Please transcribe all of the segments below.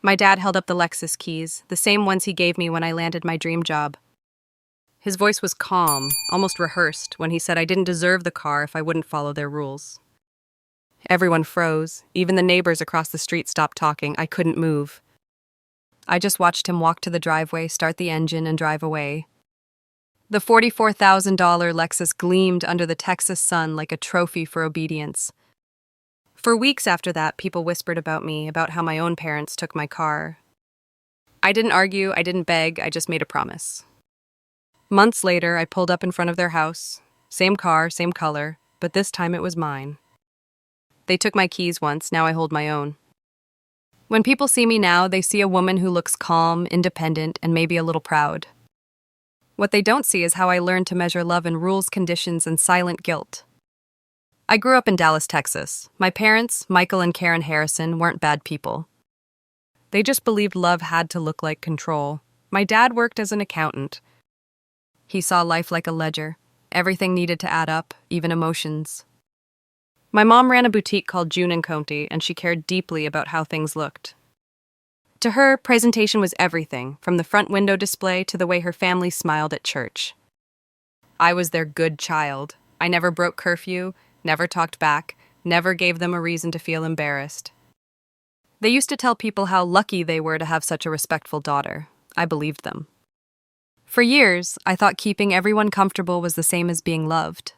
My dad held up the Lexus keys, the same ones he gave me when I landed my dream job. His voice was calm, almost rehearsed, when he said I didn't deserve the car if I wouldn't follow their rules. Everyone froze. Even the neighbors across the street stopped talking. I couldn't move. I just watched him walk to the driveway, start the engine, and drive away. The $44,000 Lexus gleamed under the Texas sun like a trophy for obedience. For weeks after that, people whispered about me, about how my own parents took my car. I didn't argue, I didn't beg, I just made a promise. Months later, I pulled up in front of their house. Same car, same color, but this time it was mine. They took my keys once, now I hold my own. When people see me now, they see a woman who looks calm, independent, and maybe a little proud. What they don't see is how I learned to measure love in rules, conditions, and silent guilt. I grew up in Dallas, Texas. My parents, Michael and Karen Harrison, weren't bad people. They just believed love had to look like control. My dad worked as an accountant. He saw life like a ledger. Everything needed to add up, even emotions. My mom ran a boutique called June & Conti, and she cared deeply about how things looked. To her, presentation was everything, from the front window display to the way her family smiled at church. I was their good child. I never broke curfew, never talked back, never gave them a reason to feel embarrassed. They used to tell people how lucky they were to have such a respectful daughter. I believed them. For years, I thought keeping everyone comfortable was the same as being loved.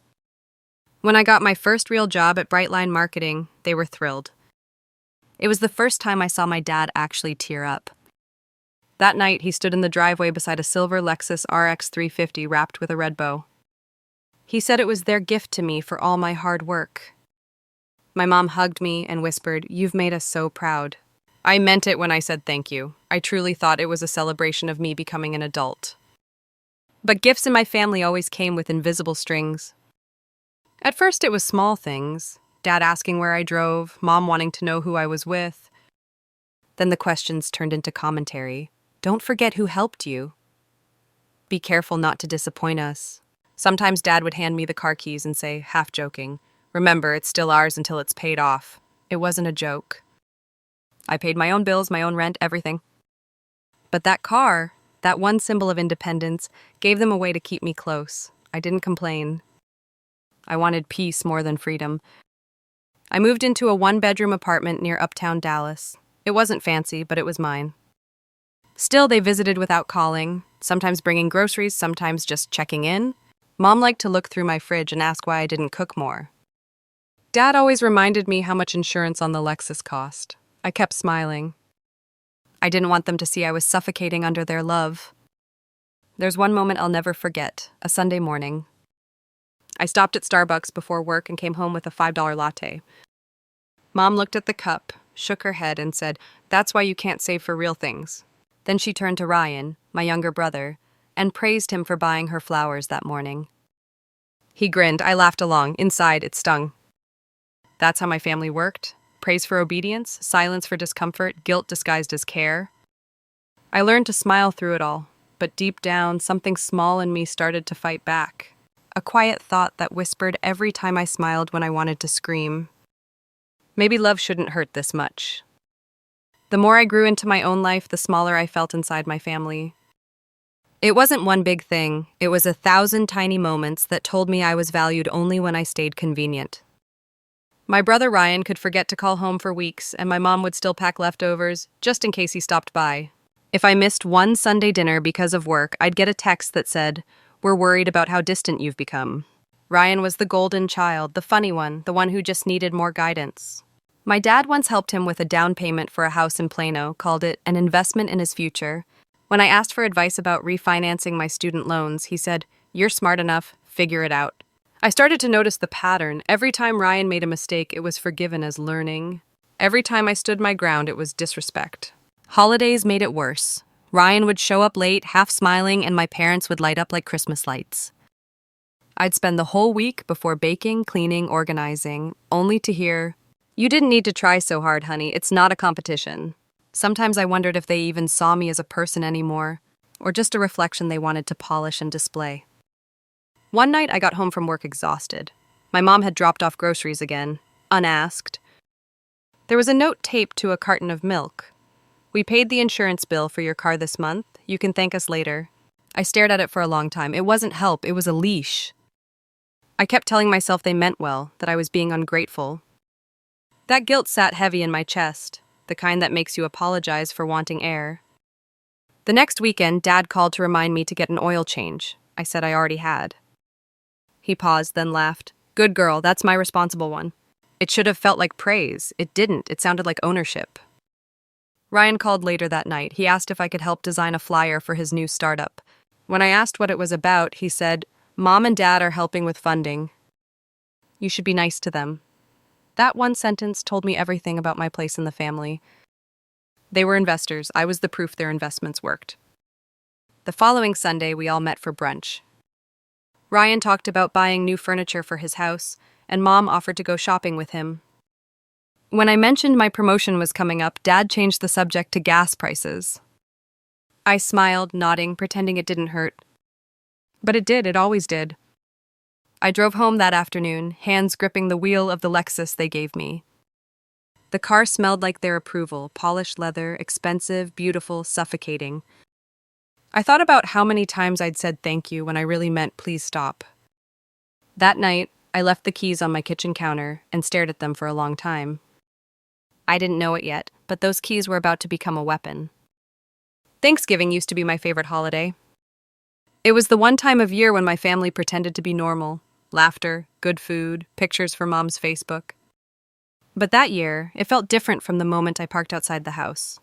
When I got my first real job at Brightline Marketing, they were thrilled. It was the first time I saw my dad actually tear up. That night, he stood in the driveway beside a silver Lexus RX 350 wrapped with a red bow. He said it was their gift to me for all my hard work. My mom hugged me and whispered, "You've made us so proud." I meant it when I said thank you. I truly thought it was a celebration of me becoming an adult. But gifts in my family always came with invisible strings. At first it was small things, Dad asking where I drove, Mom wanting to know who I was with. Then the questions turned into commentary. Don't forget who helped you. Be careful not to disappoint us. Sometimes Dad would hand me the car keys and say, half joking, "Remember, it's still ours until it's paid off." It wasn't a joke. I paid my own bills, my own rent, everything. But that car, that one symbol of independence, gave them a way to keep me close. I didn't complain. I wanted peace more than freedom. I moved into a one-bedroom apartment near uptown Dallas. It wasn't fancy, but it was mine. Still, they visited without calling, sometimes bringing groceries, sometimes just checking in. Mom liked to look through my fridge and ask why I didn't cook more. Dad always reminded me how much insurance on the Lexus cost. I kept smiling. I didn't want them to see I was suffocating under their love. There's one moment I'll never forget, a Sunday morning. I stopped at Starbucks before work and came home with a $5 latte. Mom looked at the cup, shook her head, and said, "That's why you can't save for real things." Then she turned to Ryan, my younger brother, and praised him for buying her flowers that morning. He grinned. I laughed along. Inside, it stung. That's how my family worked. Praise for obedience, silence for discomfort, guilt disguised as care. I learned to smile through it all, but deep down, something small in me started to fight back. A quiet thought that whispered every time I smiled when I wanted to scream. Maybe love shouldn't hurt this much. The more I grew into my own life, the smaller I felt inside my family. It wasn't one big thing. It was 1,000 tiny moments that told me I was valued only when I stayed convenient. My brother Ryan could forget to call home for weeks, and my mom would still pack leftovers, just in case he stopped by. If I missed one Sunday dinner because of work, I'd get a text that said, "We're worried about how distant you've become." Ryan was the golden child, the funny one, the one who just needed more guidance. My dad once helped him with a down payment for a house in Plano, called it an investment in his future. When I asked for advice about refinancing my student loans, he said, "You're smart enough, figure it out." I started to notice the pattern. Every time Ryan made a mistake, it was forgiven as learning. Every time I stood my ground, it was disrespect. Holidays made it worse. Ryan would show up late, half smiling, and my parents would light up like Christmas lights. I'd spend the whole week before baking, cleaning, organizing, only to hear, "You didn't need to try so hard, honey. It's not a competition." Sometimes I wondered if they even saw me as a person anymore, or just a reflection they wanted to polish and display. One night I got home from work exhausted. My mom had dropped off groceries again, unasked. There was a note taped to a carton of milk. We paid the insurance bill for your car this month. You can thank us later. I stared at it for a long time. It wasn't help, it was a leash. I kept telling myself they meant well, that I was being ungrateful. That guilt sat heavy in my chest, the kind that makes you apologize for wanting air. The next weekend, Dad called to remind me to get an oil change. I said I already had. He paused, then laughed. Good girl, that's my responsible one. It should have felt like praise. It didn't. It sounded like ownership. Ryan called later that night. He asked if I could help design a flyer for his new startup. When I asked what it was about, he said, Mom and Dad are helping with funding. You should be nice to them. That one sentence told me everything about my place in the family. They were investors. I was the proof their investments worked. The following Sunday, we all met for brunch. Ryan talked about buying new furniture for his house, and Mom offered to go shopping with him. When I mentioned my promotion was coming up, Dad changed the subject to gas prices. I smiled, nodding, pretending it didn't hurt. But it did, it always did. I drove home that afternoon, hands gripping the wheel of the Lexus they gave me. The car smelled like their approval, polished leather, expensive, beautiful, suffocating. I thought about how many times I'd said thank you when I really meant please stop. That night, I left the keys on my kitchen counter and stared at them for a long time. I didn't know it yet, but those keys were about to become a weapon. Thanksgiving used to be my favorite holiday. It was the one time of year when my family pretended to be normal. Laughter, good food, pictures for Mom's Facebook. But that year, it felt different from the moment I parked outside the house.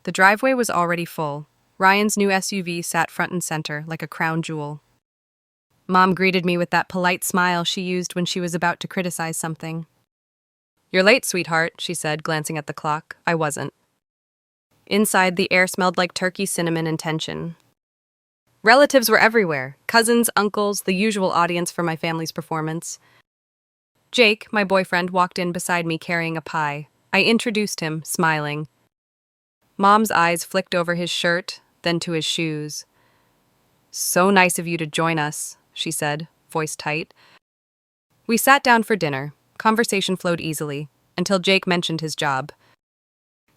The driveway was already full. Ryan's new SUV sat front and center like a crown jewel. Mom greeted me with that polite smile she used when she was about to criticize something. You're late, sweetheart, she said, glancing at the clock. I wasn't. Inside, the air smelled like turkey, cinnamon, and tension. Relatives were everywhere. Cousins, uncles, the usual audience for my family's performance. Jake, my boyfriend, walked in beside me carrying a pie. I introduced him, smiling. Mom's eyes flicked over his shirt, then to his shoes. So nice of you to join us, she said, voice tight. We sat down for dinner. Conversation flowed easily, until Jake mentioned his job.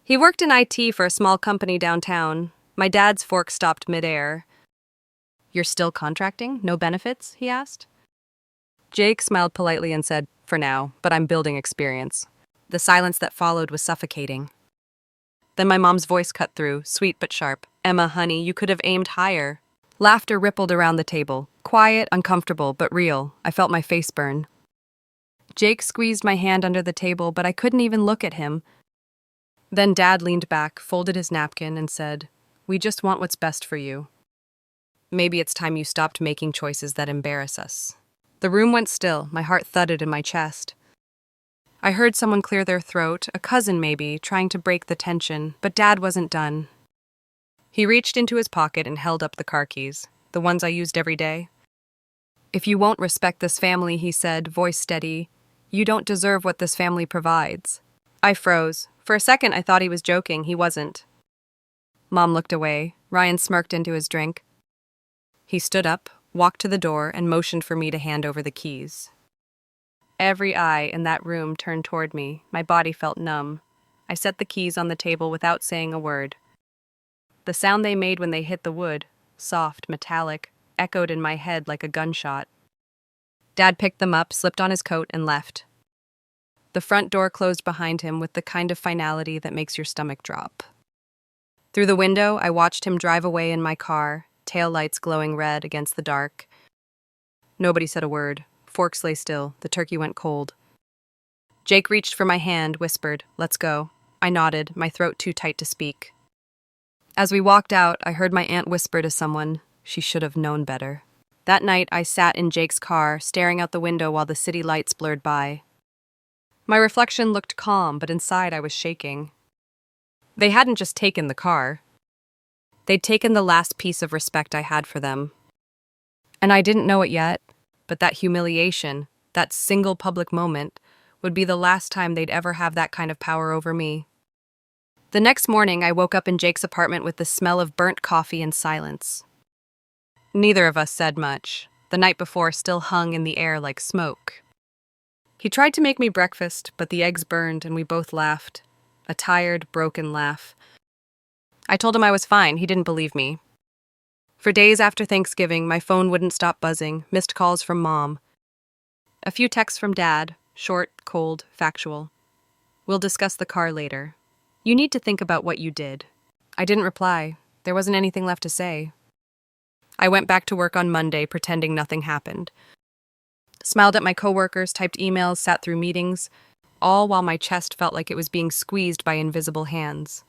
He worked in IT for a small company downtown. My dad's fork stopped midair. You're still contracting? No benefits? He asked. Jake smiled politely and said, for now, but I'm building experience. The silence that followed was suffocating. Then my mom's voice cut through, sweet but sharp. Emma, honey, you could have aimed higher. Laughter rippled around the table. Quiet, uncomfortable, but real. I felt my face burn. Jake squeezed my hand under the table, but I couldn't even look at him. Then Dad leaned back, folded his napkin, and said, We just want what's best for you. Maybe it's time you stopped making choices that embarrass us. The room went still, my heart thudded in my chest. I heard someone clear their throat, a cousin maybe, trying to break the tension, but Dad wasn't done. He reached into his pocket and held up the car keys, the ones I used every day. If you won't respect this family, he said, voice steady, you don't deserve what this family provides. I froze. For a second, I thought he was joking. He wasn't. Mom looked away. Ryan smirked into his drink. He stood up, walked to the door, and motioned for me to hand over the keys. Every eye in that room turned toward me. My body felt numb. I set the keys on the table without saying a word. The sound they made when they hit the wood, soft, metallic, echoed in my head like a gunshot. Dad picked them up, slipped on his coat, and left. The front door closed behind him with the kind of finality that makes your stomach drop. Through the window, I watched him drive away in my car, taillights glowing red against the dark. Nobody said a word. Forks lay still. The turkey went cold. Jake reached for my hand, whispered, Let's go. I nodded, my throat too tight to speak. As we walked out, I heard my aunt whisper to someone, She should have known better. That night, I sat in Jake's car, staring out the window while the city lights blurred by. My reflection looked calm, but inside I was shaking. They hadn't just taken the car. They'd taken the last piece of respect I had for them. And I didn't know it yet, but that humiliation, that single public moment, would be the last time they'd ever have that kind of power over me. The next morning, I woke up in Jake's apartment with the smell of burnt coffee and silence. Neither of us said much. The night before still hung in the air like smoke. He tried to make me breakfast, but the eggs burned and we both laughed. A tired, broken laugh. I told him I was fine. He didn't believe me. For days after Thanksgiving, my phone wouldn't stop buzzing, missed calls from Mom. A few texts from Dad, short, cold, factual. We'll discuss the car later. You need to think about what you did. I didn't reply. There wasn't anything left to say. I went back to work on Monday, pretending nothing happened. Smiled at my coworkers, typed emails, sat through meetings, all while my chest felt like it was being squeezed by invisible hands.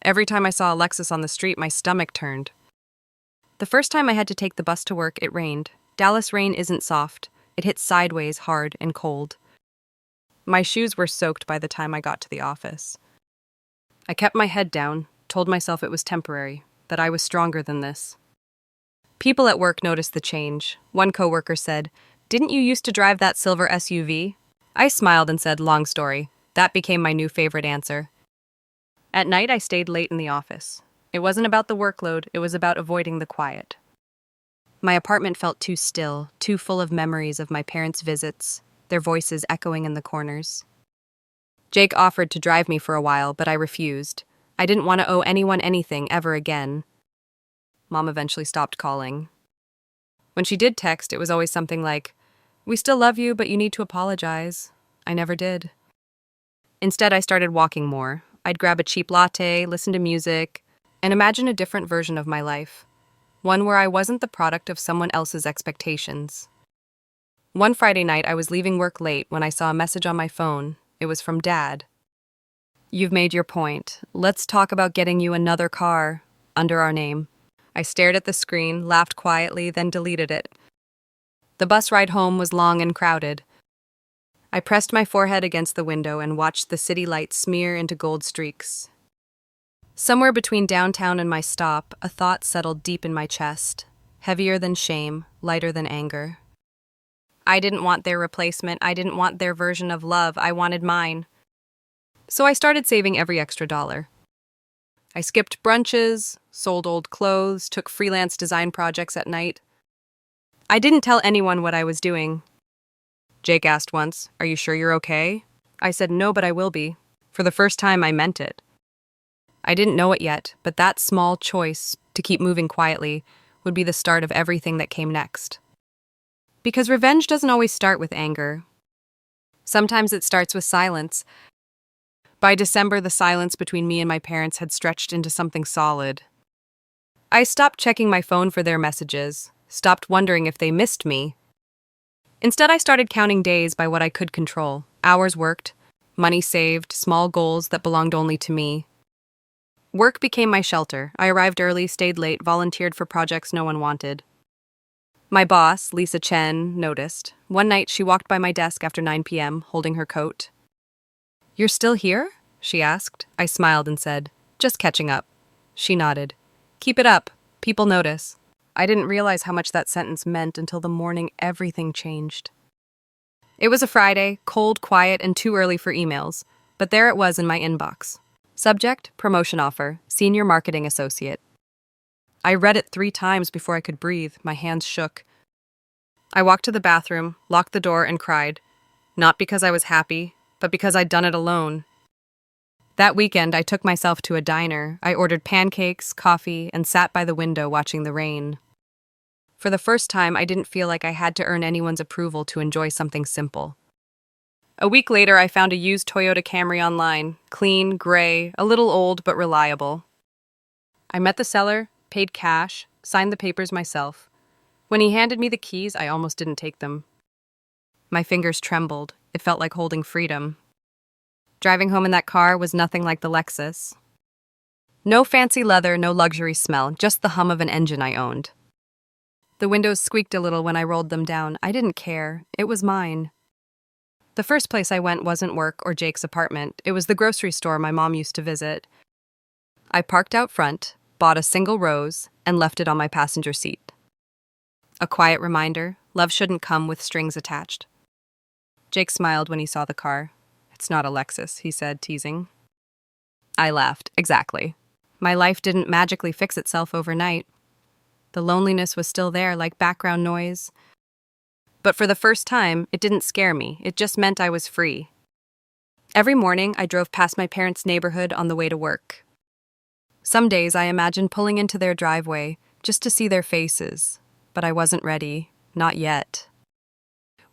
Every time I saw a Lexus on the street, my stomach turned. The first time I had to take the bus to work, it rained. Dallas rain isn't soft. It hits sideways, hard and cold. My shoes were soaked by the time I got to the office. I kept my head down, told myself it was temporary, that I was stronger than this. People at work noticed the change. One coworker said, "Didn't you used to drive that silver SUV?" I smiled and said, "Long story." That became my new favorite answer. At night, I stayed late in the office. It wasn't about the workload, it was about avoiding the quiet. My apartment felt too still, too full of memories of my parents' visits, their voices echoing in the corners. Jake offered to drive me for a while, but I refused. I didn't want to owe anyone anything ever again. Mom eventually stopped calling. When she did text, it was always something like, "We still love you, but you need to apologize." I never did. Instead, I started walking more. I'd grab a cheap latte, listen to music, and imagine a different version of my life. One where I wasn't the product of someone else's expectations. One Friday night, I was leaving work late when I saw a message on my phone. It was from Dad. "You've made your point. Let's talk about getting you another car," under our name. I stared at the screen, laughed quietly, then deleted it. The bus ride home was long and crowded. I pressed my forehead against the window and watched the city lights smear into gold streaks. Somewhere between downtown and my stop, a thought settled deep in my chest, heavier than shame, lighter than anger. I didn't want their replacement. I didn't want their version of love. I wanted mine. So I started saving every extra dollar. I skipped brunches, sold old clothes, took freelance design projects at night. I didn't tell anyone what I was doing. Jake asked once, "Are you sure you're okay?" I said, "No, but I will be." For the first time, I meant it. I didn't know it yet, but that small choice to keep moving quietly would be the start of everything that came next. Because revenge doesn't always start with anger. Sometimes it starts with silence. By December, the silence between me and my parents had stretched into something solid. I stopped checking my phone for their messages, stopped wondering if they missed me. Instead, I started counting days by what I could control. Hours worked, money saved, small goals that belonged only to me. Work became my shelter. I arrived early, stayed late, volunteered for projects no one wanted. My boss, Lisa Chen, noticed. One night, she walked by my desk after 9 p.m., holding her coat. "You're still here?" she asked. I smiled and said, "Just catching up." She nodded. "Keep it up. People notice." I didn't realize how much that sentence meant until the morning everything changed. It was a Friday, cold, quiet, and too early for emails, but there it was in my inbox. Subject, promotion offer, senior marketing associate. I read it 3 times before I could breathe. My hands shook. I walked to the bathroom, locked the door, and cried. Not because I was happy, but because I'd done it alone. That weekend, I took myself to a diner. I ordered pancakes, coffee, and sat by the window watching the rain. For the first time, I didn't feel like I had to earn anyone's approval to enjoy something simple. A week later, I found a used Toyota Camry online, clean, gray, a little old but reliable. I met the seller, paid cash, signed the papers myself. When he handed me the keys, I almost didn't take them. My fingers trembled. It felt like holding freedom. Driving home in that car was nothing like the Lexus. No fancy leather, no luxury smell, just the hum of an engine I owned. The windows squeaked a little when I rolled them down. I didn't care. It was mine. The first place I went wasn't work or Jake's apartment. It was the grocery store my mom used to visit. I parked out front, bought a single rose, and left it on my passenger seat. A quiet reminder, love shouldn't come with strings attached. Jake smiled when he saw the car. "It's not a Lexus," he said, teasing. I laughed. Exactly. My life didn't magically fix itself overnight. The loneliness was still there, like background noise. But for the first time, it didn't scare me. It just meant I was free. Every morning, I drove past my parents' neighborhood on the way to work. Some days I imagined pulling into their driveway just to see their faces, but I wasn't ready, not yet.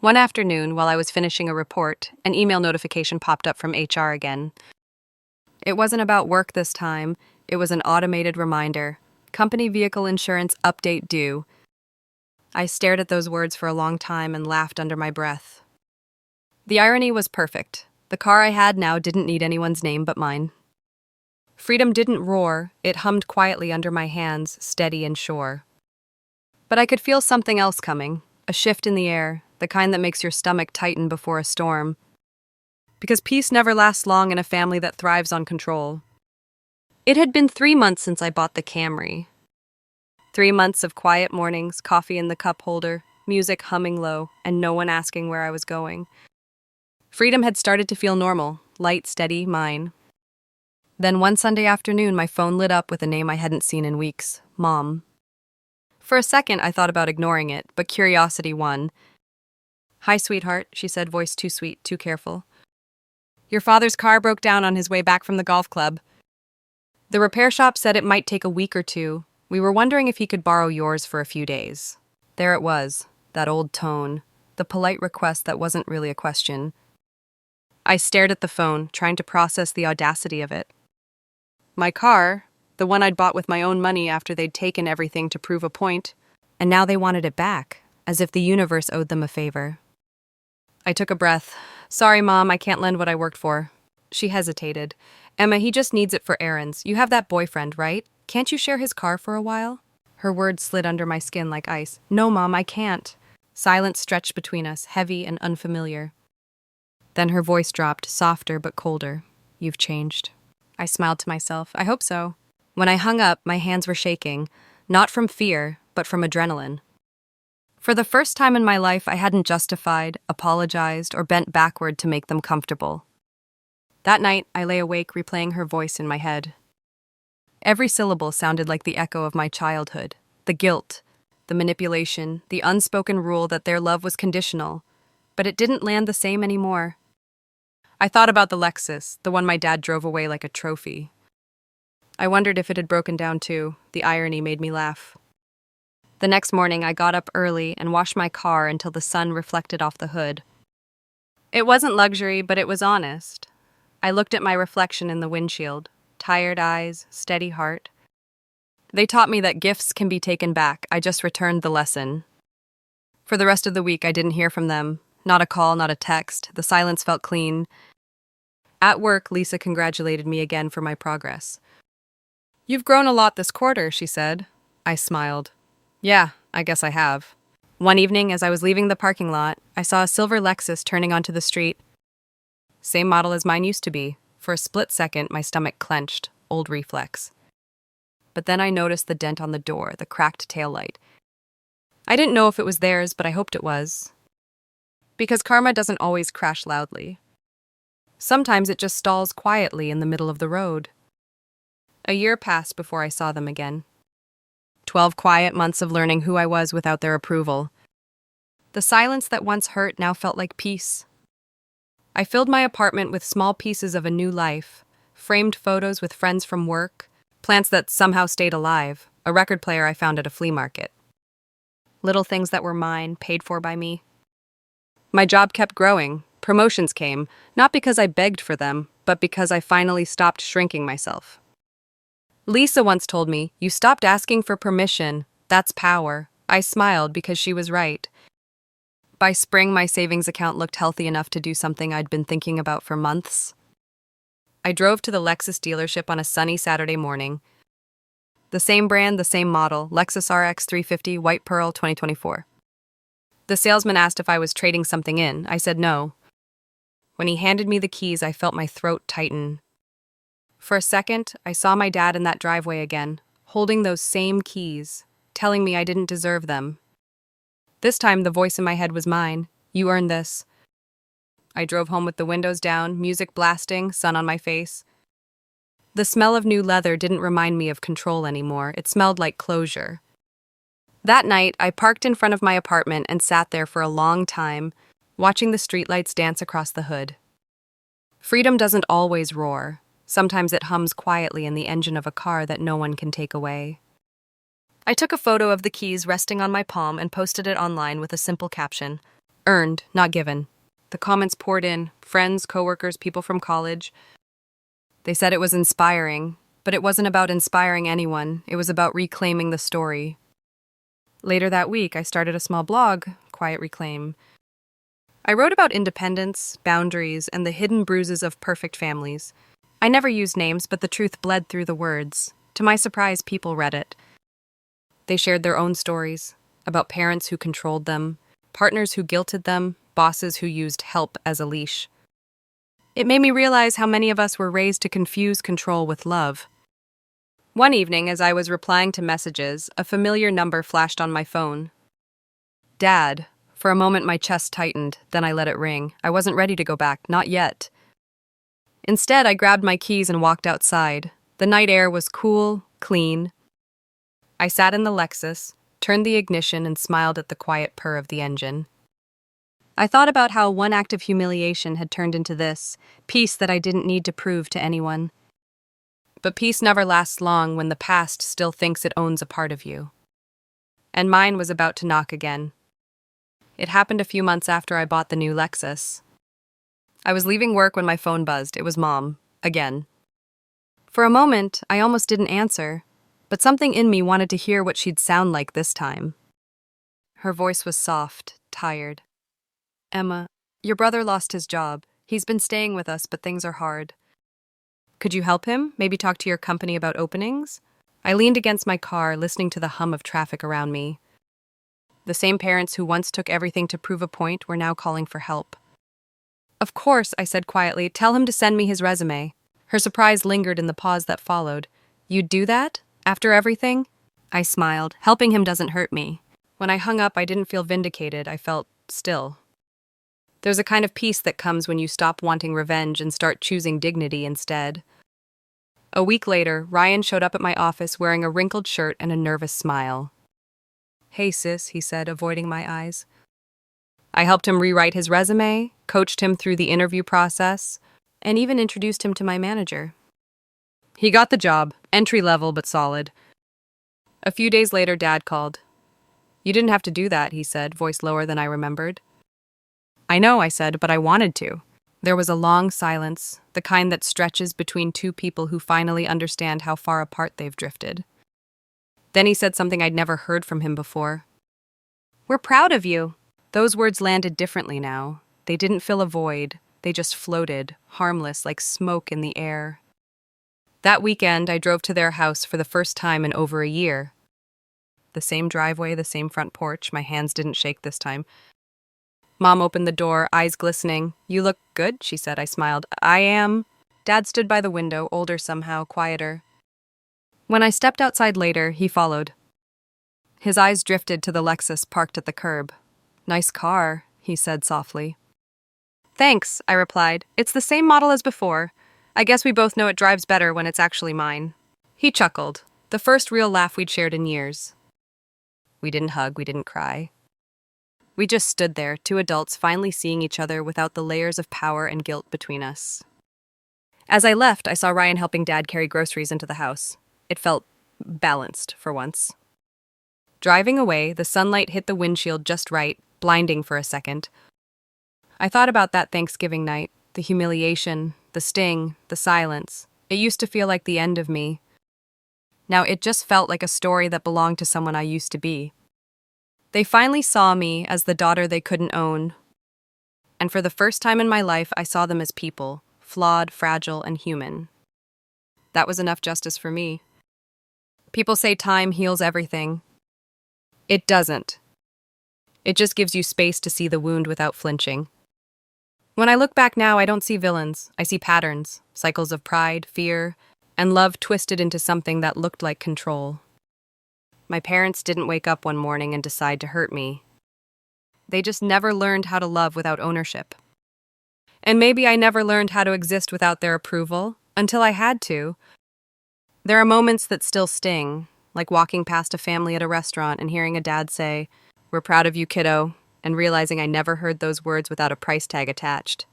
One afternoon, while I was finishing a report, an email notification popped up from HR again. It wasn't about work this time, it was an automated reminder. Company vehicle insurance update due. I stared at those words for a long time and laughed under my breath. The irony was perfect. The car I had now didn't need anyone's name but mine. Freedom didn't roar, it hummed quietly under my hands, steady and sure. But I could feel something else coming, a shift in the air, the kind that makes your stomach tighten before a storm. Because peace never lasts long in a family that thrives on control. It had been 3 months since I bought the Camry. 3 months of quiet mornings, coffee in the cup holder, music humming low, and no one asking where I was going. Freedom had started to feel normal, light, steady, mine. Then one Sunday afternoon, my phone lit up with a name I hadn't seen in weeks, Mom. For a second, I thought about ignoring it, but curiosity won. "Hi, sweetheart," she said, voice too sweet, too careful. "Your father's car broke down on his way back from the golf club. The repair shop said it might take a week or two. We were wondering if he could borrow yours for a few days." There it was, that old tone, the polite request that wasn't really a question. I stared at the phone, trying to process the audacity of it. My car, the one I'd bought with my own money after they'd taken everything to prove a point, and now they wanted it back, as if the universe owed them a favor. I took a breath. "Sorry, Mom, I can't lend what I worked for." She hesitated. "Emma, he just needs it for errands. You have that boyfriend, right? Can't you share his car for a while?" Her words slid under my skin like ice. "No, Mom, I can't." Silence stretched between us, heavy and unfamiliar. Then her voice dropped, softer but colder. "You've changed." I smiled to myself. I hope so. When I hung up, my hands were shaking, not from fear, but from adrenaline. For the first time in my life, I hadn't justified, apologized, or bent backward to make them comfortable. That night, I lay awake replaying her voice in my head. Every syllable sounded like the echo of my childhood. The guilt, the manipulation, the unspoken rule that their love was conditional. But it didn't land the same anymore. I thought about the Lexus, the one my dad drove away like a trophy. I wondered if it had broken down too. The irony made me laugh. The next morning, I got up early and washed my car until the sun reflected off the hood. It wasn't luxury, but it was honest. I looked at my reflection in the windshield. Tired eyes, steady heart. They taught me that gifts can be taken back. I just returned the lesson. For the rest of the week, I didn't hear from them. Not a call, not a text. The silence felt clean. At work, Lisa congratulated me again for my progress. "You've grown a lot this quarter," she said. I smiled. "Yeah, I guess I have." One evening, as I was leaving the parking lot, I saw a silver Lexus turning onto the street. Same model as mine used to be. For a split second, my stomach clenched, old reflex. But then I noticed the dent on the door, the cracked taillight. I didn't know if it was theirs, but I hoped it was. Because karma doesn't always crash loudly. Sometimes it just stalls quietly in the middle of the road. A year passed before I saw them again. 12 quiet months of learning who I was without their approval. The silence that once hurt now felt like peace. I filled my apartment with small pieces of a new life, framed photos with friends from work, plants that somehow stayed alive, a record player I found at a flea market. Little things that were mine, paid for by me. My job kept growing. Promotions came, not because I begged for them, but because I finally stopped shrinking myself. Lisa once told me, "You stopped asking for permission. That's power." I smiled because she was right. By spring, my savings account looked healthy enough to do something I'd been thinking about for months. I drove to the Lexus dealership on a sunny Saturday morning. The same brand, the same model, Lexus RX 350 White Pearl 2024. The salesman asked if I was trading something in. I said no. When he handed me the keys, I felt my throat tighten. For a second, I saw my dad in that driveway again, holding those same keys, telling me I didn't deserve them. This time, the voice in my head was mine. "You earned this." I drove home with the windows down, music blasting, sun on my face. The smell of new leather didn't remind me of control anymore. It smelled like closure. That night, I parked in front of my apartment and sat there for a long time, watching the streetlights dance across the hood. Freedom doesn't always roar. Sometimes it hums quietly in the engine of a car that no one can take away. I took a photo of the keys resting on my palm and posted it online with a simple caption, "Earned, not given." The comments poured in, friends, coworkers, people from college. They said it was inspiring, but it wasn't about inspiring anyone. It was about reclaiming the story. Later that week, I started a small blog, Quiet Reclaim. I wrote about independence, boundaries, and the hidden bruises of perfect families. I never used names, but the truth bled through the words. To my surprise, people read it. They shared their own stories about parents who controlled them, partners who guilted them, bosses who used help as a leash. It made me realize how many of us were raised to confuse control with love. One evening, as I was replying to messages, a familiar number flashed on my phone. Dad. For a moment, my chest tightened, then I let it ring. I wasn't ready to go back, not yet. Instead, I grabbed my keys and walked outside. The night air was cool, clean. I sat in the Lexus, turned the ignition, and smiled at the quiet purr of the engine. I thought about how one act of humiliation had turned into this, peace that I didn't need to prove to anyone. But peace never lasts long when the past still thinks it owns a part of you. And mine was about to knock again. It happened a few months after I bought the new Lexus. I was leaving work when my phone buzzed. It was Mom, again. For a moment, I almost didn't answer, but something in me wanted to hear what she'd sound like this time. Her voice was soft, tired. "Emma, your brother lost his job. He's been staying with us, but things are hard. Could you help him? Maybe talk to your company about openings?" I leaned against my car, listening to the hum of traffic around me. The same parents who once took everything to prove a point were now calling for help. "Of course," I said quietly. "Tell him to send me his resume." Her surprise lingered in the pause that followed. "You'd do that? After everything?" I smiled. Helping him doesn't hurt me. When I hung up, I didn't feel vindicated. I felt still. There's a kind of peace that comes when you stop wanting revenge and start choosing dignity instead. A week later, Ryan showed up at my office wearing a wrinkled shirt and a nervous smile. "Hey, sis," he said, avoiding my eyes. I helped him rewrite his resume, coached him through the interview process, and even introduced him to my manager. He got the job, entry level but solid. A few days later, Dad called. "You didn't have to do that," he said, voice lower than I remembered. "I know," I said, "but I wanted to." There was a long silence, the kind that stretches between two people who finally understand how far apart they've drifted. Then he said something I'd never heard from him before. "We're proud of you." Those words landed differently now. They didn't fill a void. They just floated, harmless, like smoke in the air. That weekend, I drove to their house for the first time in over a year. The same driveway, the same front porch. My hands didn't shake this time. Mom opened the door, eyes glistening. "You look good," she said. I smiled. "I am." Dad stood by the window, older somehow, quieter. When I stepped outside later, he followed. His eyes drifted to the Lexus parked at the curb. "Nice car," he said softly. "Thanks," I replied. "It's the same model as before. I guess we both know it drives better when it's actually mine." He chuckled, the first real laugh we'd shared in years. We didn't hug, we didn't cry. We just stood there, two adults finally seeing each other without the layers of power and guilt between us. As I left, I saw Ryan helping Dad carry groceries into the house. It felt balanced for once. Driving away, the sunlight hit the windshield just right, blinding for a second. I thought about that Thanksgiving night, the humiliation, the sting, the silence. It used to feel like the end of me. Now it just felt like a story that belonged to someone I used to be. They finally saw me as the daughter they couldn't own. And for the first time in my life, I saw them as people, flawed, fragile, and human. That was enough justice for me. People say time heals everything. It doesn't. It just gives you space to see the wound without flinching. When I look back now, I don't see villains. I see patterns, cycles of pride, fear, and love twisted into something that looked like control. My parents didn't wake up one morning and decide to hurt me. They just never learned how to love without ownership. And maybe I never learned how to exist without their approval, until I had to. There are moments that still sting, like walking past a family at a restaurant and hearing a dad say, "We're proud of you, kiddo," and realizing I never heard those words without a price tag attached.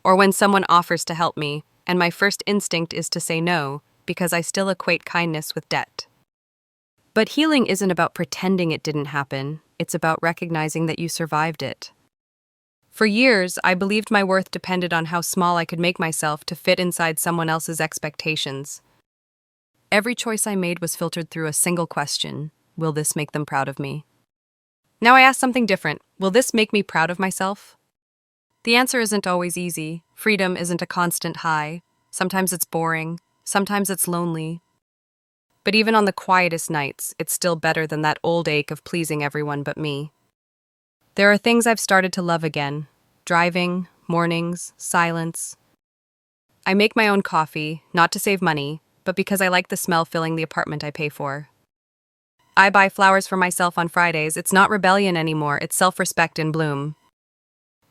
Or when someone offers to help me, and my first instinct is to say no, because I still equate kindness with debt. But healing isn't about pretending it didn't happen, it's about recognizing that you survived it. For years, I believed my worth depended on how small I could make myself to fit inside someone else's expectations. Every choice I made was filtered through a single question: will this make them proud of me? Now I ask something different: will this make me proud of myself? The answer isn't always easy. Freedom isn't a constant high. Sometimes it's boring, sometimes it's lonely. But even on the quietest nights, it's still better than that old ache of pleasing everyone but me. There are things I've started to love again: driving, mornings, silence. I make my own coffee, not to save money, but because I like the smell filling the apartment I pay for. I buy flowers for myself on Fridays. It's not rebellion anymore, it's self-respect in bloom.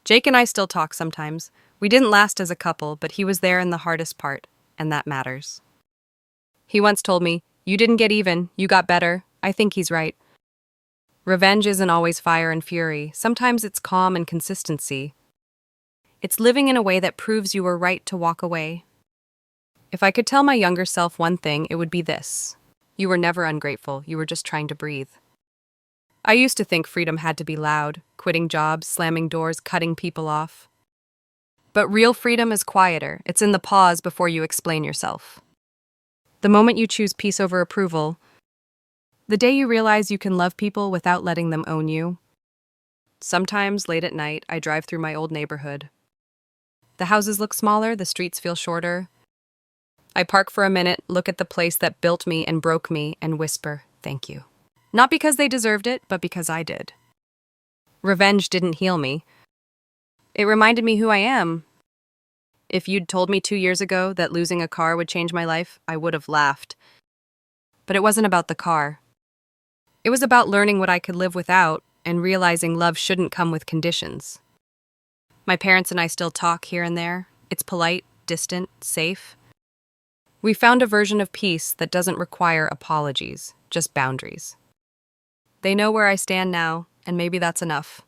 Jake and I still talk sometimes. We didn't last as a couple, but he was there in the hardest part, and that matters. He once told me, "You didn't get even, you got better." I think he's right. Revenge isn't always fire and fury. Sometimes it's calm and consistency. It's living in a way that proves you were right to walk away. If I could tell my younger self one thing, it would be this: you were never ungrateful, you were just trying to breathe. I used to think freedom had to be loud, quitting jobs, slamming doors, cutting people off. But real freedom is quieter. It's in the pause before you explain yourself. The moment you choose peace over approval, the day you realize you can love people without letting them own you. Sometimes, late at night, I drive through my old neighborhood. The houses look smaller, the streets feel shorter. I park for a minute, look at the place that built me and broke me, and whisper, "Thank you." Not because they deserved it, but because I did. Revenge didn't heal me. It reminded me who I am. If you'd told me 2 years ago that losing a car would change my life, I would have laughed. But it wasn't about the car. It was about learning what I could live without and realizing love shouldn't come with conditions. My parents and I still talk here and there. It's polite, distant, safe. We found a version of peace that doesn't require apologies, just boundaries. They know where I stand now, and maybe that's enough.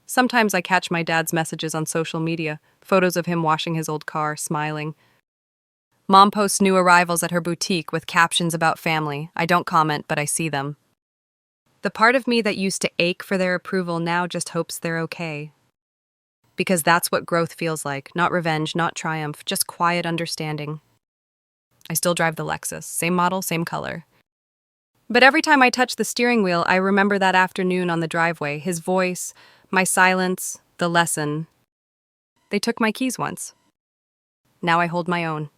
Sometimes I catch my dad's messages on social media, photos of him washing his old car, smiling. Mom posts new arrivals at her boutique with captions about family. I don't comment, but I see them. The part of me that used to ache for their approval now just hopes they're okay. Because that's what growth feels like. Not revenge, not triumph, just quiet understanding. I still drive the Lexus, same model, same color. But every time I touch the steering wheel, I remember that afternoon on the driveway, his voice, my silence, the lesson. They took my keys once. Now I hold my own.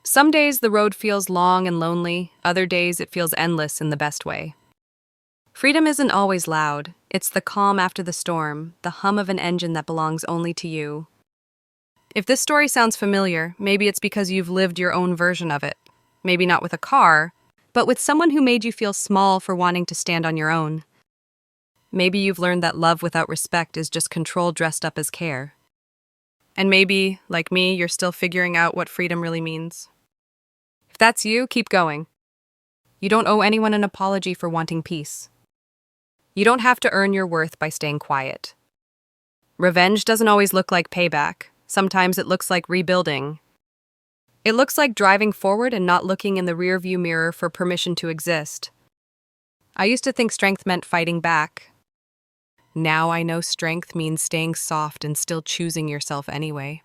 Some days the road feels long and lonely, other days it feels endless in the best way. Freedom isn't always loud. It's the calm after the storm, the hum of an engine that belongs only to you. If this story sounds familiar, maybe it's because you've lived your own version of it. Maybe not with a car, but with someone who made you feel small for wanting to stand on your own. Maybe you've learned that love without respect is just control dressed up as care. And maybe, like me, you're still figuring out what freedom really means. If that's you, keep going. You don't owe anyone an apology for wanting peace. You don't have to earn your worth by staying quiet. Revenge doesn't always look like payback. Sometimes it looks like rebuilding. It looks like driving forward and not looking in the rearview mirror for permission to exist. I used to think strength meant fighting back. Now I know strength means staying soft and still choosing yourself anyway.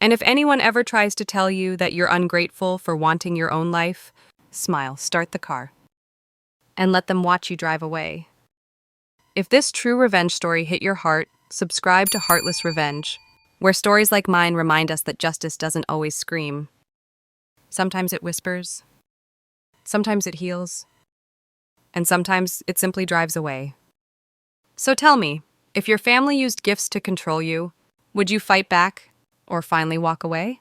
And if anyone ever tries to tell you that you're ungrateful for wanting your own life, smile, start the car, and let them watch you drive away. If this true revenge story hit your heart, subscribe to Heartless Revenge, where stories like mine remind us that justice doesn't always scream. Sometimes it whispers, sometimes it heals, and sometimes it simply drives away. So tell me, if your family used gifts to control you, would you fight back or finally walk away?